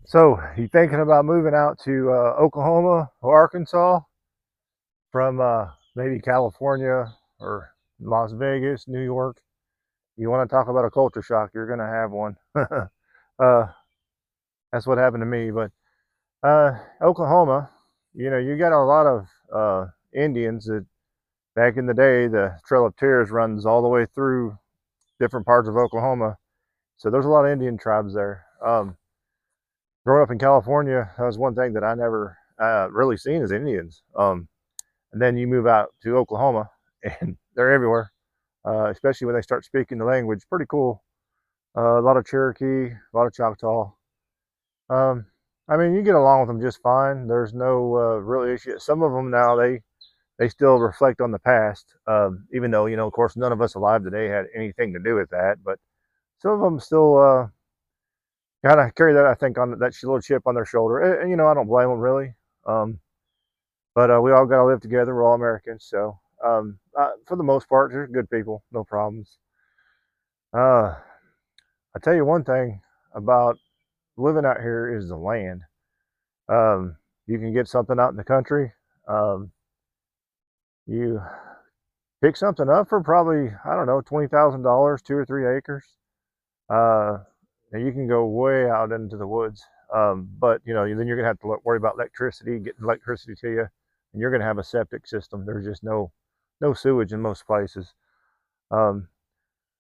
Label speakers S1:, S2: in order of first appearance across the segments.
S1: So, you thinking about moving out to Oklahoma or Arkansas from maybe California or Las Vegas, New York? You want to talk about a culture shock? You're going to have one. uh, that's what happened to me. But Oklahoma, you got a lot of Indians that back in the day, the Trail of Tears runs all the way through different parts of Oklahoma. So there's a lot of Indian tribes there. Growing up in California, that was one thing that I never really seen as Indians. And then you move out to Oklahoma, and they're everywhere, especially when they start speaking the language. Pretty cool. A lot of Cherokee, a lot of Choctaw. Um, I mean, you get along with them just fine. There's no real issue. Some of them now they still reflect on the past, even though of course, none of us alive today had anything to do with that. But some of them still kind of carry that, I think, on that little chip on their shoulder. And I don't blame them really. Um, but we all got to live together. We're all Americans, so for the most part, they're good people, no problems. Uh, I tell you one thing about living out here is the land. You can get something out in the country. Um, you pick something up for probably, I don't know, $20,000, 2 or 3 acres. Uh, and you can go way out into the woods. But then you're gonna have to worry about electricity, getting electricity to you, and you're gonna have a septic system. There's just no sewage in most places. Um,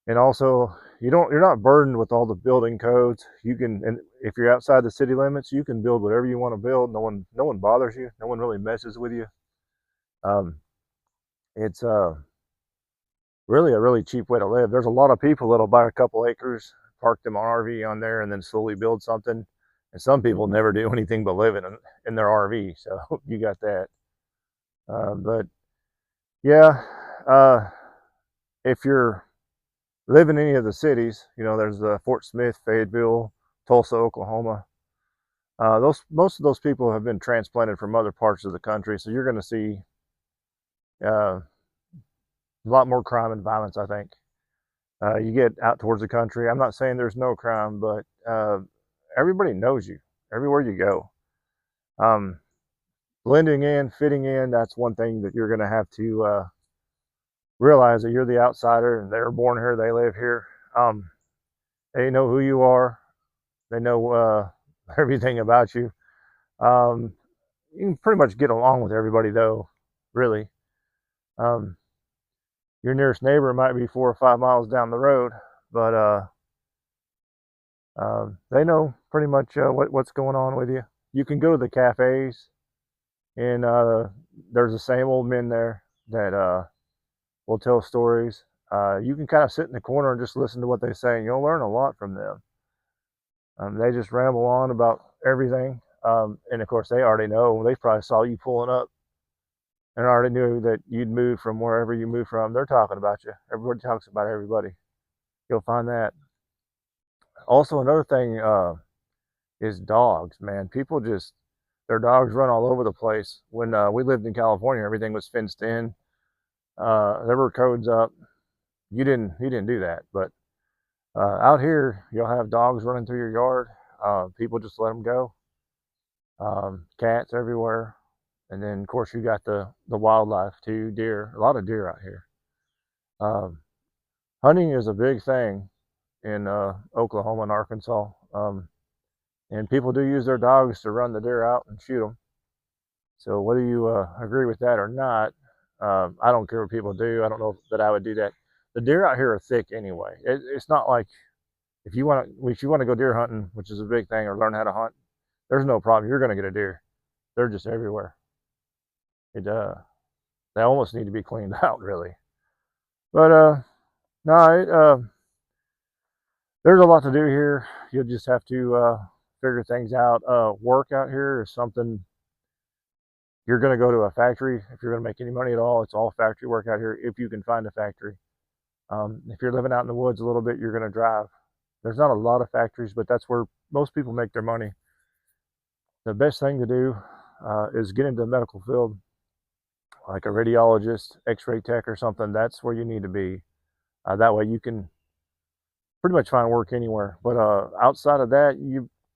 S1: and also, you're not burdened with all the building codes. You can, and if you're outside the city limits, you can build whatever you want to build. No one bothers you. No one really messes with you. Um, it's really a really cheap way to live. There's a lot of people that'll buy a couple acres, park them RV on there, and then slowly build something. And some people never do anything but live in their RV. So you got that. But yeah, uh, if you're live in any of the cities, there's Fort Smith, Fayetteville, Tulsa, Oklahoma. Those Most of those people have been transplanted from other parts of the country, so you're going to see a lot more crime and violence. I think you get out towards the country. I'm not saying there's no crime, but everybody knows you everywhere you go. Um, Blending in, fitting in, that's one thing that you're going to have to realize that you're the outsider, and they're born here, they live here. Um, they know who you are. They know everything about you. Um, you can pretty much get along with everybody, though, really. Um, your nearest neighbor might be 4 or 5 miles down the road, but they know pretty much what's going on with you. You can go to the cafes, and there's the same old men there that will tell stories. You can kind of sit in the corner and just listen to what they say, and you'll learn a lot from them. They just ramble on about everything. And of course, they already know. They probably saw you pulling up and already knew that you'd moved from wherever you moved from. They're talking about you. Everybody talks about everybody. You'll find that. Also, another thing is dogs, man. People just, their dogs run all over the place. When we lived in California, everything was fenced in. There were codes up. You didn't do that. But out here, you'll have dogs running through your yard. People just let them go. Cats everywhere. And then, of course, you got the wildlife too, deer. A lot of deer out here. Um, Hunting is a big thing in Oklahoma and Arkansas, and people do use their dogs to run the deer out and shoot them. So whether you agree with that or not, I don't care what people do. I don't know that I would do that. The deer out here are thick anyway. It's not like if you want to go deer hunting, which is a big thing, or learn how to hunt, there's no problem. You're going to get a deer. They're just everywhere. It They almost need to be cleaned out, really. But no, there's a lot to do here. You'll just have to figure things out. Work out here is something. You're going to go to a factory if you're going to make any money at all. It's all factory work out here if you can find a factory. If you're living out in the woods a little bit, you're going to drive. There's not a lot of factories, but that's where most people make their money. The best thing to do is get into the medical field, like a radiologist, x-ray tech or something. That's where you need to be. That way you can pretty much find work anywhere. But outside of that,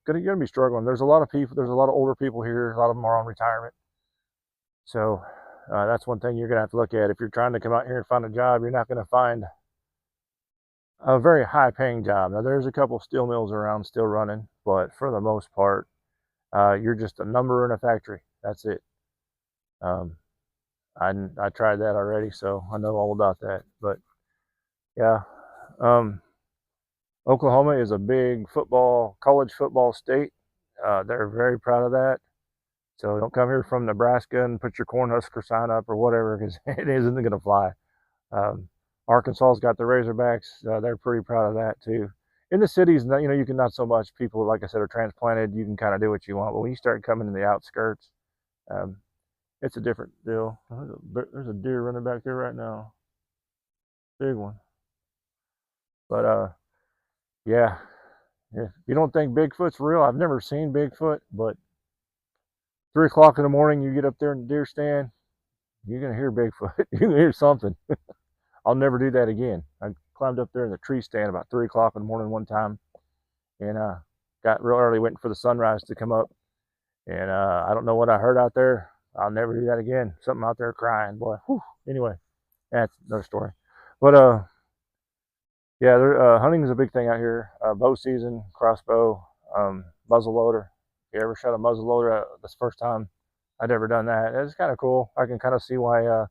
S1: gonna be struggling. There's a lot of people. There's a lot of older people here. A lot of them are on retirement. So that's one thing you're gonna have to look at if you're trying to come out here and find a job. You're not gonna find a very high-paying job. Now there's a couple steel mills around still running, but for the most part, you're just a number in a factory. That's it. Um, I tried that already, so I know all about that. But yeah, um, Oklahoma is a big college football state. They're very proud of that. So don't come here from Nebraska and put your Cornhusker sign up or whatever, because it isn't going to fly. Um, Arkansas's got the Razorbacks. They're pretty proud of that too. In the cities, you can not so much. People, like I said, are transplanted. You can kind of do what you want. But when you start coming in the outskirts, um, it's a different deal. There's a deer running back there right now, big one. But yeah, if you don't think Bigfoot's real, I've never seen Bigfoot, but 3 o'clock in the morning, you get up there in the deer stand, you're gonna hear Bigfoot. You're gonna hear something. I'll never do that again. I climbed up there in the tree stand about 3 o'clock in the morning one time, and got real early waiting for the sunrise to come up. And I don't know what I heard out there. I'll never do that again. Something out there crying, boy. Whew. Anyway, that's another story. But yeah, hunting is a big thing out here. Bow season, crossbow, muzzleloader. If you ever shot a muzzleloader, that's the first time I'd ever done that. It's kind of cool. I can kind of see why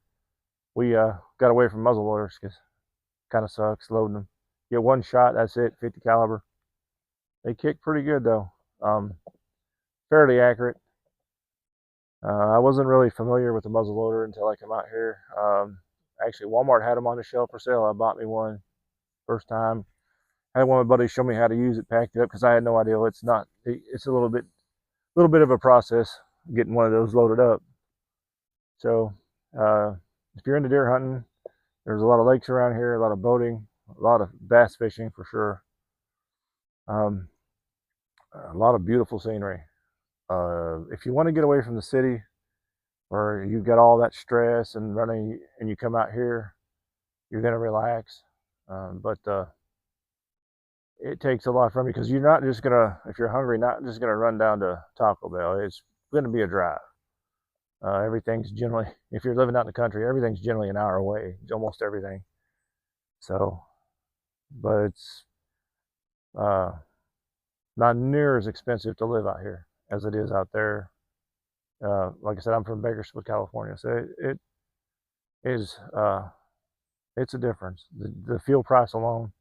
S1: we got away from muzzleloaders, because it kind of sucks loading them. Get one shot, that's it, 50 caliber. They kick pretty good though. Fairly accurate. I wasn't really familiar with the muzzleloader until I came out here. Actually, Walmart had them on the shelf for sale. I bought me one first time. I had one of my buddies show me how to use it, packed it up, because I had no idea. It's not. It's a little bit of a process getting one of those loaded up. So if you're into deer hunting, there's a lot of lakes around here, a lot of boating, a lot of bass fishing for sure. A lot of beautiful scenery. If you want to get away from the city, or you've got all that stress and running, and you come out here, you're going to relax. But it takes a lot from you, because you're not just going to, if you're hungry, not just going to run down to Taco Bell. It's going to be a drive. Everything's generally, if you're living out in the country, everything's generally an hour away, almost everything. So, but it's not near as expensive to live out here as it is out there. Like I said, I'm from Bakersfield, California, so it is it's a difference. The fuel price alone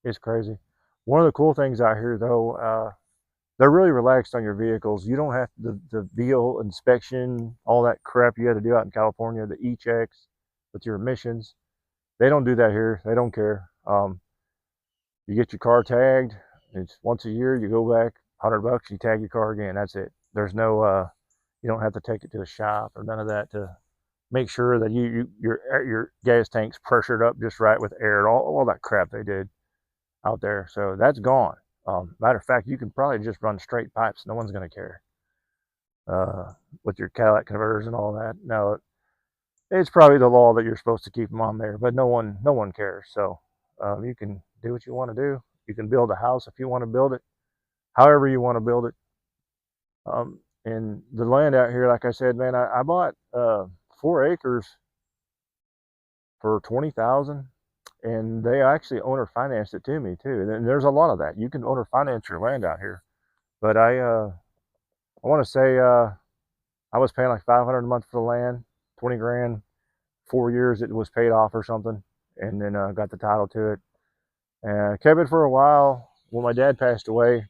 S1: is crazy. One of the cool things out here, though, they're really relaxed on your vehicles. You don't have the vehicle inspection, all that crap you had to do out in California, the e-checks with your emissions. They don't do that here. They don't care. You get your car tagged. It's once a year. You go back, $100. You tag your car again. That's it. There's no. You don't have to take it to the shop or none of that to make sure that your gas tank's pressured up just right with air. All that crap they did out there. So that's gone. Matter of fact, you can probably just run straight pipes. No one's going to care. With your Cadillac converters and all that. No, it's probably the law that you're supposed to keep them on there, but no one cares. So you can do what you want to do. You can build a house if you want to build it, however you want to build it. And the land out here, like I said, man, I bought 4 acres for $20,000, and they actually owner financed it to me too. And there's a lot of that. You can owner finance your land out here. But I want to say I was paying like $500 a month for the land, 20 grand, 4 years it was paid off or something, and then got the title to it. And kept it for a while. When my dad passed away,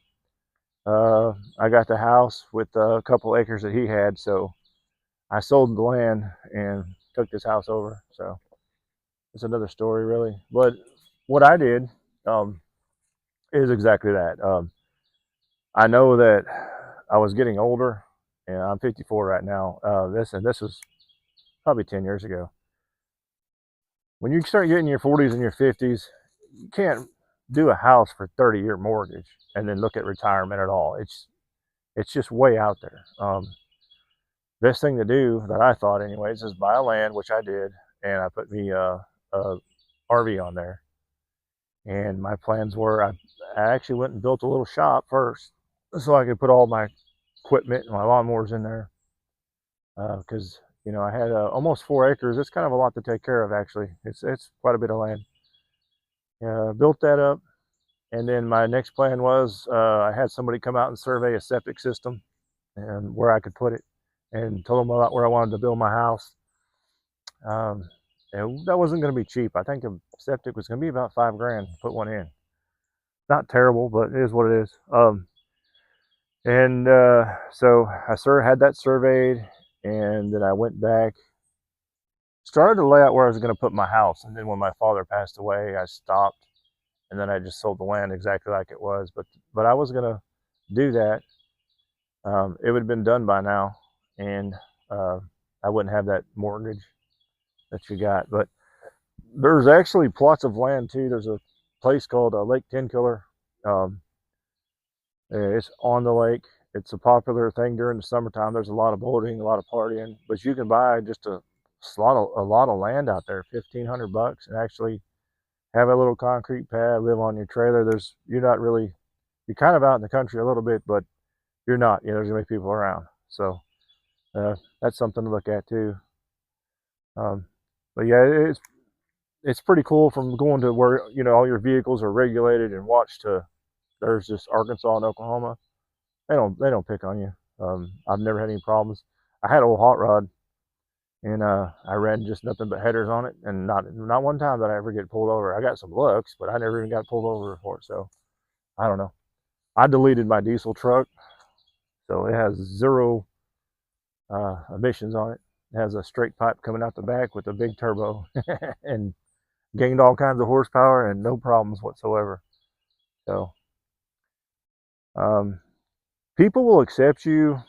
S1: I got the house with a couple acres that he had, so I sold the land and took this house over. So it's another story, really. But what I did is exactly that. I know that I was getting older, and I'm 54 right now. This was probably 10 years ago. When you start getting your 40s and your 50s, you can't do a house for 30-year mortgage and then look at retirement at all. It's just way out there. Best thing to do, that I thought anyways, is buy a land, which I did, and I put me a RV on there. And my plans were, I actually went and built a little shop first, so I could put all my equipment and my lawnmowers in there. Because you know I had almost 4 acres. It's kind of a lot to take care of, actually. It's quite a bit of land. Built that up, and then my next plan was I had somebody come out and survey a septic system and where I could put it, and told them about where I wanted to build my house. Um, and that wasn't going to be cheap. I think a septic was going to be about 5 grand to put one in. Not terrible, but it is what it is. And so I sort of had that surveyed, and then I went back, started to lay out where I was going to put my house. And then when my father passed away, I stopped, and then I just sold the land exactly like it was. But I was going to do that. It would have been done by now, and uh, I wouldn't have that mortgage that you got. But there's actually plots of land too. There's a place called Lake Tenkiller. Um, it's on the lake. It's a popular thing during the summertime. There's a lot of boating, a lot of partying, but you can buy just a lot of land out there, $1,500, and actually have a little concrete pad, live on your trailer. You're kind of out in the country a little bit, but you're not. You know, there's gonna be people around, so that's something to look at too. Um, but yeah, it's pretty cool from going to where all your vehicles are regulated and watched to there's just Arkansas and Oklahoma. They don't pick on you. I've never had any problems. I had an old hot rod, and I ran just nothing but headers on it, and not one time did I ever get pulled over. I got some looks, but I never even got pulled over for it. So I don't know. I deleted my diesel truck, so it has zero emissions on it. It has a straight pipe coming out the back with a big turbo, and gained all kinds of horsepower and no problems whatsoever. So um, people will accept you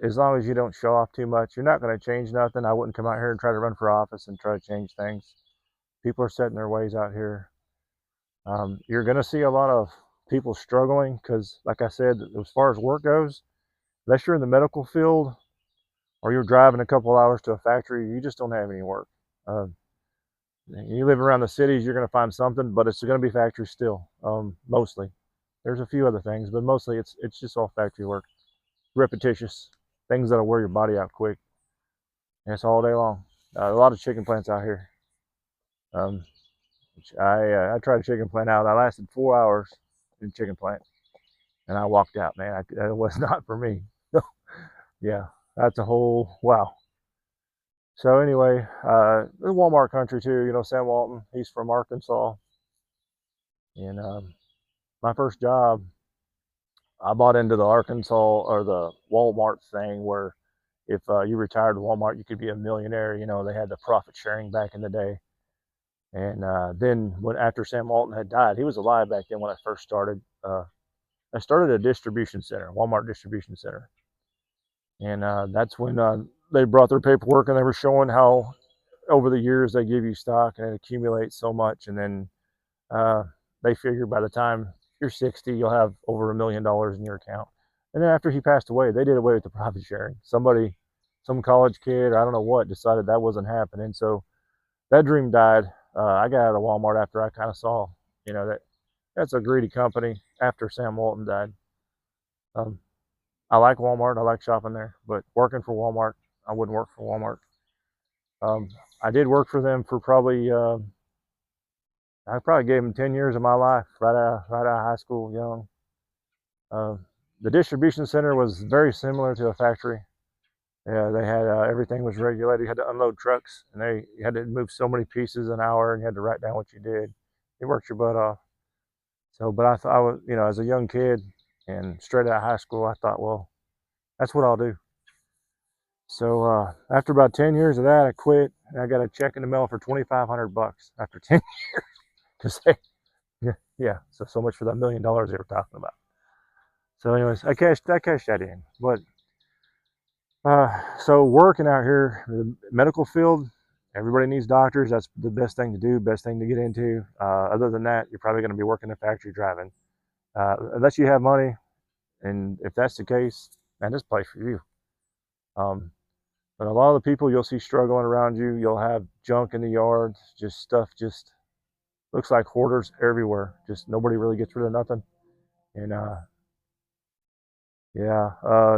S1: as long as you don't show off too much. You're not going to change nothing. I wouldn't come out here and try to run for office and try to change things. People are set in their ways out here. You're going to see a lot of people struggling because, like I said, as far as work goes, unless you're in the medical field or you're driving a couple hours to a factory, you just don't have any work. Uh, you live around the cities, you're going to find something, but it's going to be factory still, mostly. There's a few other things, but mostly it's just all factory work, repetitious things that'll wear your body out quick. And it's all day long. A lot of chicken plants out here. Um, I tried a chicken plant out. I lasted 4 hours in a chicken plant, and I walked out. Man, that was not for me. Yeah, that's a whole wow. So anyway, the Walmart country too. Sam Walton. He's from Arkansas, and my first job, I bought into the Arkansas or the Walmart thing where if you retired at Walmart, you could be a millionaire. They had the profit sharing back in the day. And then after Sam Walton had died, he was alive back then when I first started. I started a distribution center, Walmart distribution center, and that's when they brought their paperwork and they were showing how over the years they give you stock and it accumulates so much, and then uh, they figured by the time you're 60, you'll have over $1 million in your account. And then after he passed away, they did away with the profit sharing. Some college kid, or I don't know what, decided that wasn't happening, so that dream died. I got out of Walmart after I kind of saw, that's a greedy company. After Sam Walton died, um, I like Walmart. I like shopping there, but working for Walmart, I wouldn't work for Walmart. Um, I did work for them for probably, I probably gave them 10 years of my life, right out of high school, young. Uh, the distribution center was very similar to a factory. Yeah, they had everything was regulated. You had to unload trucks, and you had to move so many pieces an hour, and you had to write down what you did. You worked your butt off. So, but I thought I was, as a young kid and straight out of high school, I thought, well, that's what I'll do. So after about 10 years of that, I quit, and I got a check in the mail for $2,500 after 10 years to say, yeah. So much for that $1 million they were talking about. So, anyways, I cashed that in. But so working out here, the medical field, everybody needs doctors. That's the best thing to do, best thing to get into. Other than that, you're probably going to be working in a factory driving, unless you have money. And if that's the case, man, this place for you. Um, but a lot of the people you'll see struggling around you, you'll have junk in the yards, just stuff, just looks like hoarders everywhere. Just nobody really gets rid of nothing. And Yeah,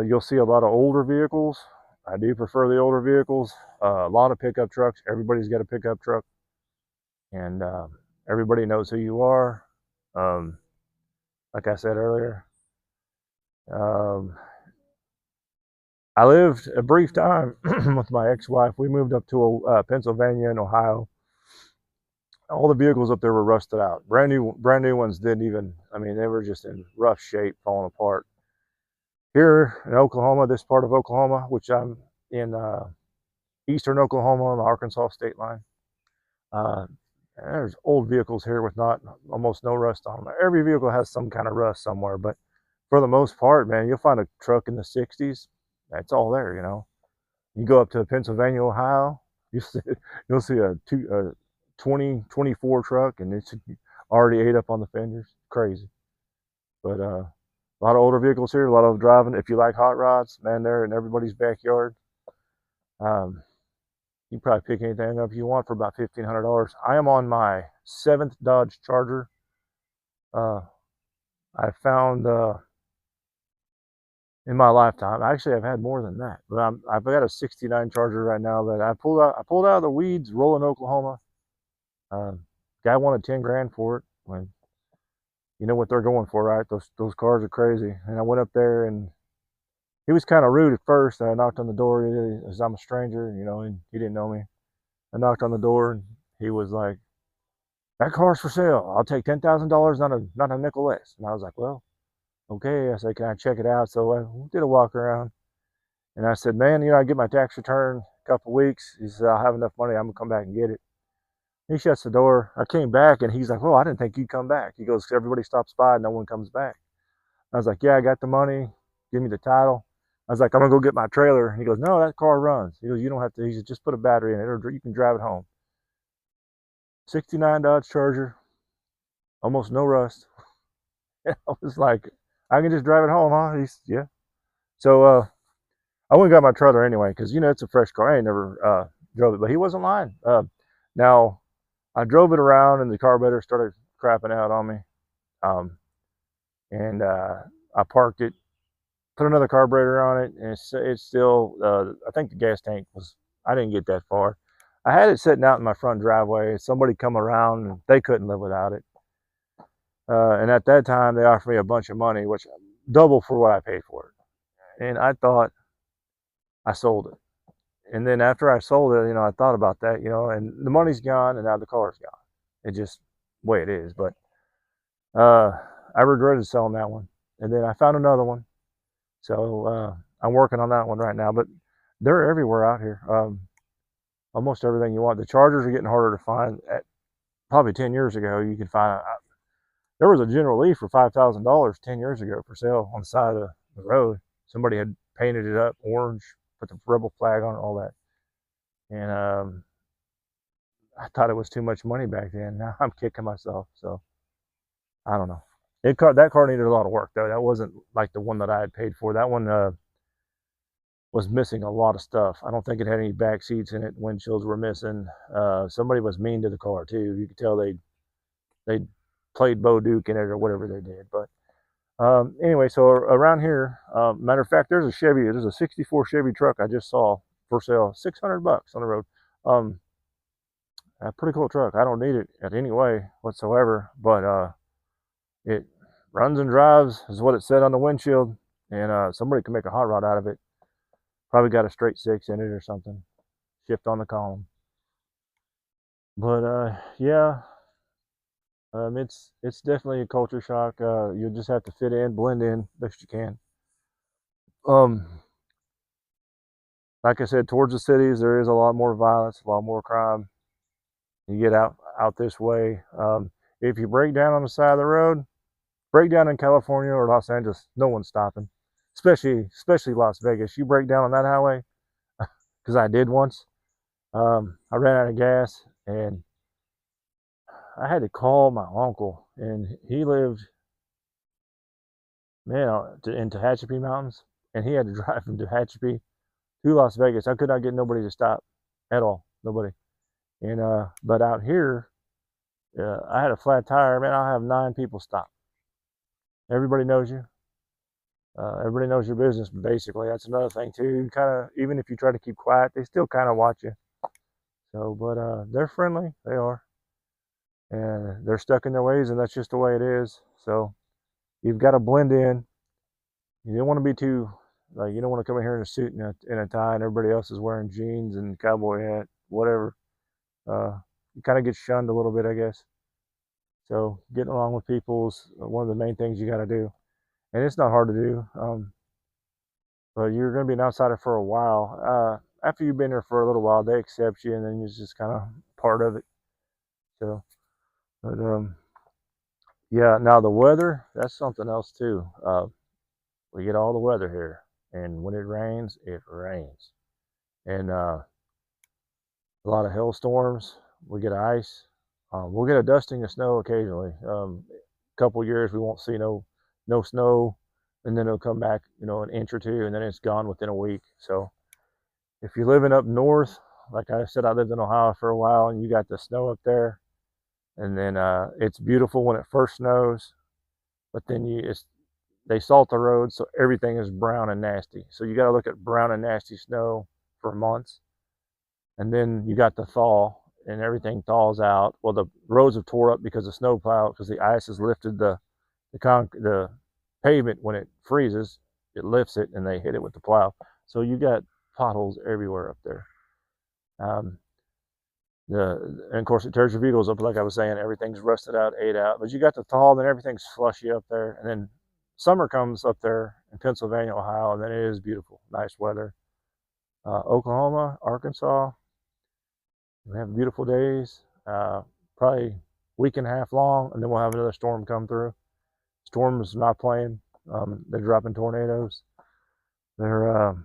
S1: you'll see a lot of older vehicles. I do prefer the older vehicles. A lot of pickup trucks. Everybody's got a pickup truck, and everybody knows who you are. Um, like I said earlier, um, I lived a brief time with my ex-wife. We moved up to Pennsylvania and Ohio. All the vehicles up there were rusted out. Brand new ones didn't even. I mean, they were just in rough shape, falling apart. Here in Oklahoma, this part of Oklahoma, which I'm in eastern Oklahoma on the Arkansas state line, uh, there's old vehicles here with not almost no rust on them. Every vehicle has some kind of rust somewhere, but for the most part, man, you'll find a truck in the 60s. That's all there, you know. You go up to Pennsylvania, Ohio, you see, you'll see a 2024 truck, and it's already ate up on the fenders. Crazy. But a lot of older vehicles here, a lot of driving. If you like hot rods, man, they're in everybody's backyard. Um, you can probably pick anything up you want for about $1,500. I am on my seventh Dodge Charger. Uh, I found in my lifetime. Actually, I've had more than that, but I've got a '69 Charger right now that I pulled out. I pulled out of the weeds, rolling Oklahoma. Uh, Guy wanted 10 grand for it. When you know what they're going for, right? Those cars are crazy. And I went up there, and he was kind of rude at first. I knocked on the door as I'm a stranger, you know, and he didn't know me. I knocked on the door, and he was like, "That car's for sale. I'll take $10,000, not a nickel less." And I was like, "Well, okay." I said, "Can I check it out?" So I did a walk around, and I said, "Man, you know, I get my tax return in a couple of weeks." He said, "I'll have enough money. I'm gonna come back and get it." He shuts the door. I came back, and he's like, "Well, I didn't think you'd come back." He goes, "Everybody stops by, and no one comes back." I was like, "Yeah, I got the money. Give me the title." I was like, "I'm gonna go get my trailer." And he goes, "No, that car runs." He goes, "You don't have to." He said, "Just put a battery in it, or you can drive it home." '69 Dodge Charger, almost no rust. I was like, "I can just drive it home, huh?" He's, "Yeah." So I went and got my trailer anyway, because you know it's a fresh car. I ain't never drove it, but he wasn't lying. Now I drove it around, and the carburetor started crapping out on me, um, and I parked it, put another carburetor on it, and it's still. I think the gas tank was. I didn't get that far. I had it sitting out in my front driveway. Somebody come around, and they couldn't live without it. And at that time, they offered me a bunch of money, which double for what I paid for it. And I thought I sold it. And then after I sold it, you know, I thought about that, you know, and the money's gone, and now the car's gone. It's just the way it is. But uh, I regretted selling that one. And then I found another one. So I'm working on that one right now. But they're everywhere out here. Almost everything you want. The Chargers are getting harder to find. Probably 10 years ago, you could find. There was a General Lee for $5,000 10 years ago for sale on the side of the road. Somebody had painted it up orange, put the rebel flag on it, all that. And I thought it was too much money back then. Now I'm kicking myself. So I don't know. That car needed a lot of work though. That wasn't like the one that I had paid for. That one was missing a lot of stuff. I don't think it had any back seats in it. Windshields were missing. Somebody was mean to the car too. You could tell they played Bo Duke in it or whatever they did. But anyway, so around here, matter of fact, there's a '64 Chevy truck I just saw for sale, $600 on the road. Um, a pretty cool truck. I don't need it in any way whatsoever, but it runs and drives is what it said on the windshield, and somebody can make a hot rod out of it. Probably got a straight six in it or something. Shift on the column. But yeah, it's definitely a culture shock. You just have to fit in, blend in best you can. Um, like I said, towards the cities, there is a lot more violence, a lot more crime. You get out this way. If you break down on the side of the road, break down in California or Los Angeles, no one's stopping. Especially Las Vegas. You break down on that highway, because I did once. I ran out of gas, and I had to call my uncle, and he lived, man, in Tehachapi Mountains, and he had to drive from Tehachapi to Las Vegas. I could not get nobody to stop at all, nobody. And but out here, I had a flat tire, man. I'll have 9 people stop. Everybody knows you. Everybody knows your business, basically. That's another thing too. Kind of, even if you try to keep quiet, they still kind of watch you. So, but they're friendly. They are, and they're stuck in their ways, and that's just the way it is. So you've got to blend in. You don't want to be too like you don't want to come in here in a suit and a tie, and everybody else is wearing jeans and cowboy hat, whatever. You kind of get shunned a little bit, I guess. So getting along with people is one of the main things you got to do, and it's not hard to do. But you're going to be an outsider for a while. After you've been here for a little while, they accept you, and then you're just kind of part of it. So, but yeah. Now the weather, that's something else too. We get all the weather here, and when it rains, and a lot of hailstorms. We get ice. We'll get a dusting of snow occasionally. A couple years we won't see no snow, and then it'll come back, an inch or two, and then it's gone within a week. So if you're living up north, like I said, I lived in Ohio for a while, and you got the snow up there, and then it's beautiful when it first snows, but then they salt the roads, so everything is brown and nasty. So you got to look at brown and nasty snow for months, and then you got the thaw, and everything thaws out. Well, the roads have tore up because of snowplow, because the ice has lifted the pavement. When it freezes, it lifts it, and they hit it with the plow. So you got potholes everywhere up there. Um, and of course, it tears your vehicles up. Like I was saying, everything's rusted out, ate out. But you got the thaw, then everything's slushy up there. And then summer comes up there in Pennsylvania, Ohio, and then it is beautiful, nice weather. Oklahoma, Arkansas, we have beautiful days. Probably a week and a half long, and then we'll have another storm come through. Storms not playing. They're dropping tornadoes. They're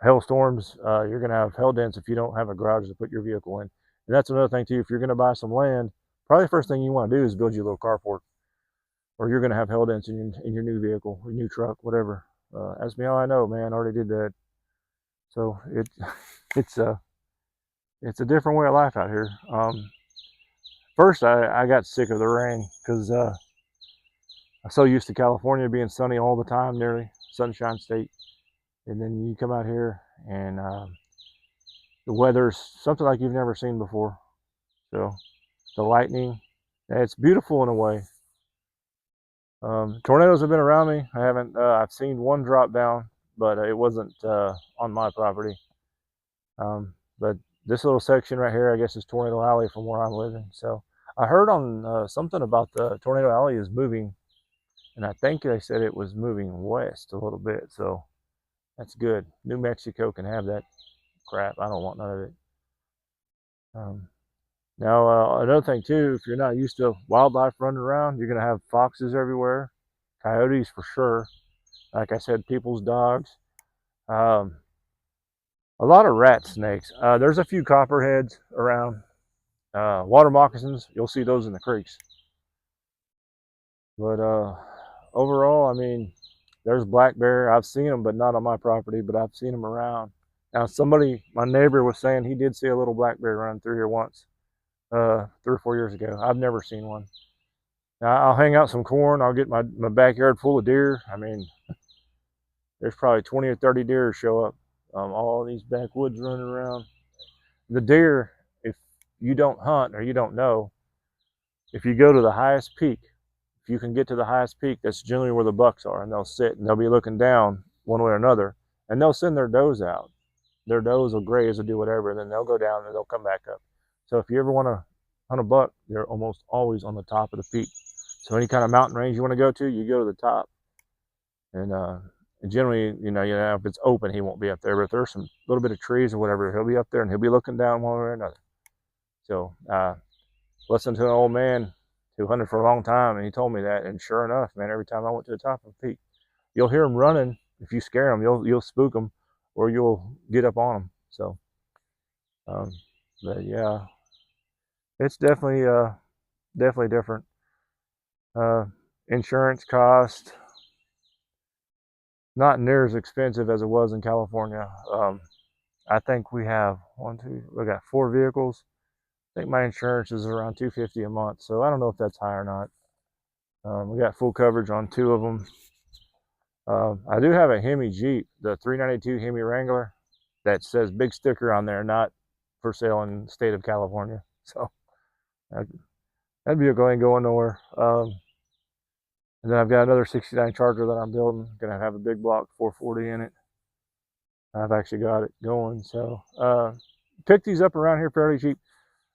S1: hailstorms. You're going to have hail dents if you don't have a garage to put your vehicle in. And that's another thing too. If you're going to buy some land, probably the first thing you want to do is build you a little carport, or you're going to have hail dents in your new vehicle, your new truck, whatever. Ask me how I know, man. I already did that. So it's a different way of life out here. First, I got sick of the rain because I'm so used to California being sunny all the time, nearly sunshine state. And then you come out here, and the weather's something like you've never seen before. So the lightning, it's beautiful in a way. Tornadoes have been around me. I haven't. I've seen one drop down, but it wasn't on my property. But this little section right here, I guess, is Tornado Alley from where I'm living. So I heard on something about the Tornado Alley is moving, and I think they said it was moving west a little bit. So that's good. New Mexico can have that crap. I don't want none of it. Now, another thing too, if you're not used to wildlife running around, you're gonna have foxes everywhere, coyotes for sure. Like I said, people's dogs. Um, a lot of rat snakes. There's a few copperheads around. Water moccasins, you'll see those in the creeks. But overall, I mean, there's black bear. I've seen them, but not on my property. But I've seen them around. Now, my neighbor was saying he did see a little black bear run through here once, 3 or 4 years ago. I've never seen one. Now, I'll hang out some corn. I'll get my backyard full of deer. I mean, there's probably 20 or 30 deer show up. All these backwoods running around. The deer, if you don't hunt or you don't know, if you go to the highest peak, if you can get to the highest peak, that's generally where the bucks are, and they'll sit and they'll be looking down one way or another, and they'll send their does out. Their does will graze or do whatever, and then they'll go down and they'll come back up. So if you ever want to hunt a buck, they're almost always on the top of the peak. So any kind of mountain range you want to go to, you go to the top. And generally, if it's open, he won't be up there. But if there's some little bit of trees or whatever, he'll be up there and he'll be looking down one way or another. So listen to an old man who hunted for a long time, and he told me that. And sure enough, man, every time I went to the top of the peak, you'll hear them running. If you scare them, you'll spook them, or you'll get up on them. So, but yeah, it's definitely different. Insurance cost not near as expensive as it was in California. I think we got 4 vehicles. I think my insurance is around $250 a month, so I don't know if that's high or not. We got full coverage on 2 of them. I do have a Hemi Jeep, the 392 Hemi Wrangler, that says big sticker on there, not for sale in the state of California. So that vehicle ain't going nowhere. And then I've got another 69 Charger that I'm building. Gonna have a big block 440 in it. I've actually got it going. So pick these up around here fairly cheap.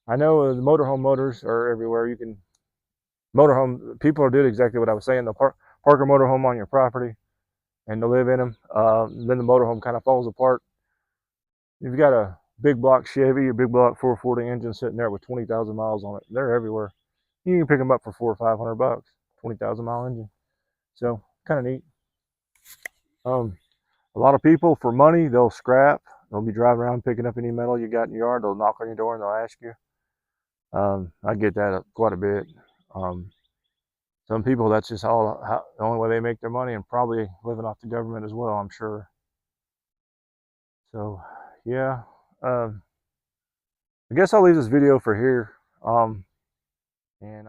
S1: I know the motorhome motors are everywhere. You can motorhome people are doing exactly what I was saying. They'll park a motorhome on your property and they'll live in them. Then the motorhome kind of falls apart. You've got a big block Chevy, a big block 440 engine sitting there with 20,000 miles on it. They're everywhere. You can pick them up for $400 or $500, 20,000 mile engine. So kind of neat. A lot of people for money they'll scrap. They'll be driving around picking up any metal you got in your yard. They'll knock on your door and they'll ask you. I get that quite a bit. Some people that's just the only way they make their money, and probably living off the government as well, I'm sure. So yeah, I guess I'll leave this video for here. And